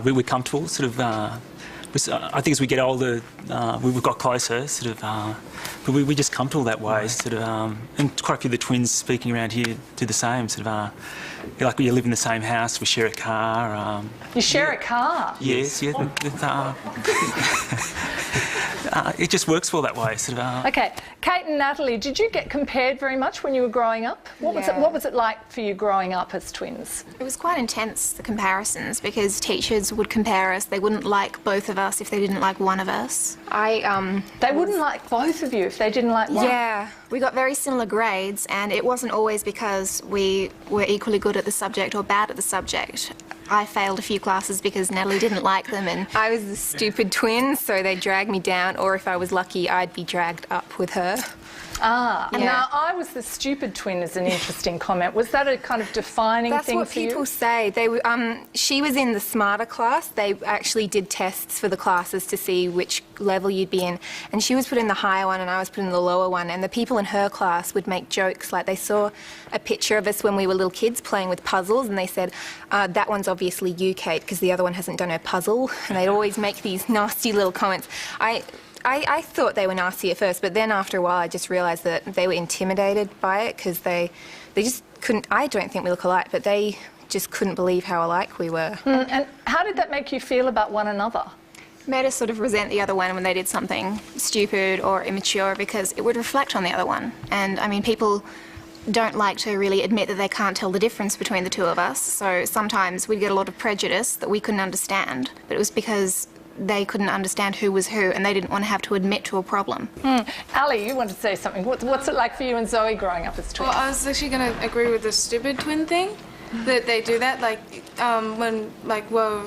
we're comfortable, sort of. I think as we get older, we've got closer, sort of, but we're just comfortable that way, sort of, and quite a few of the twins speaking around here do the same, sort of, like we live in the same house, we share a car. You share a car? Yes, yeah. It just works well that way, sort of. Okay, Kate and Natalie, did you get compared very much when you were growing up? What was it like for you growing up as twins? It was quite intense, the comparisons, because teachers would compare us. They wouldn't like both of us if they didn't like one of us. They wouldn't like both of you if they didn't like one? Yeah, we got very similar grades, and it wasn't always because we were equally good at the subject or bad at the subject. I failed a few classes because Natalie didn't like them, and I was the stupid twin, so they dragged me down, or if I was lucky, I'd be dragged up with her. And now I was the stupid twin is an interesting comment. Was that a kind of defining thing for you? That's what people say. They were, she was in the smarter class. They actually did tests for the classes to see which level you'd be in. And she was put in the higher one and I was put in the lower one. And the people in her class would make jokes. Like they saw a picture of us when we were little kids playing with puzzles and they said, that one's obviously you, Kate, because the other one hasn't done her puzzle. And they'd always make these nasty little comments. I thought they were nasty at first, but then after a while I just realised that they were intimidated by it because they just couldn't. I don't think we look alike, but they just couldn't believe how alike we were. And how did that make you feel about one another? made us sort of resent the other one when they did something stupid or immature because it would reflect on the other one. And, I mean, people don't like to really admit that they can't tell the difference between the two of us, so sometimes we'd get a lot of prejudice that we couldn't understand, but it was because they couldn't understand who was who and they didn't want to have to admit to a problem. Ali, you wanted to say something. What's it like for you and Zoe growing up as twins? Well, I was actually going to agree with the stupid twin thing, that they do that. When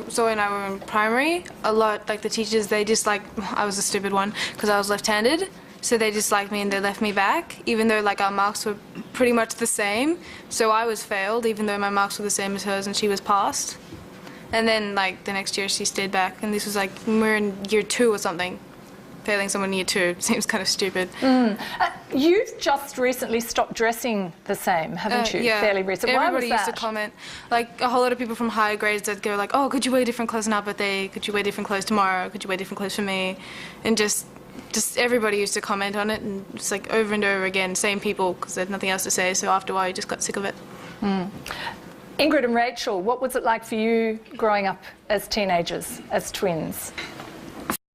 Zoe and I were in primary, a lot, the teachers, they just I was the stupid one because I was left-handed. So they disliked me and they left me back, even though our marks were pretty much the same. So I was failed, even though my marks were the same as hers and she was passed. And then the next year she stayed back, and this was when we were in year 2 or something. Failing someone in year 2 seems kind of stupid. You've just recently stopped dressing the same, haven't you? Yeah. Fairly recently. Everybody Why was that? used to comment. A whole lot of people from higher grades that go oh, could you wear different clothes on our birthday? Could you wear different clothes tomorrow? Could you wear different clothes for me? And just everybody used to comment on it, and just over and over again, same people, because they had nothing else to say, so after a while you just got sick of it. Ingrid and Rachel, what was it like for you growing up as teenagers, as twins?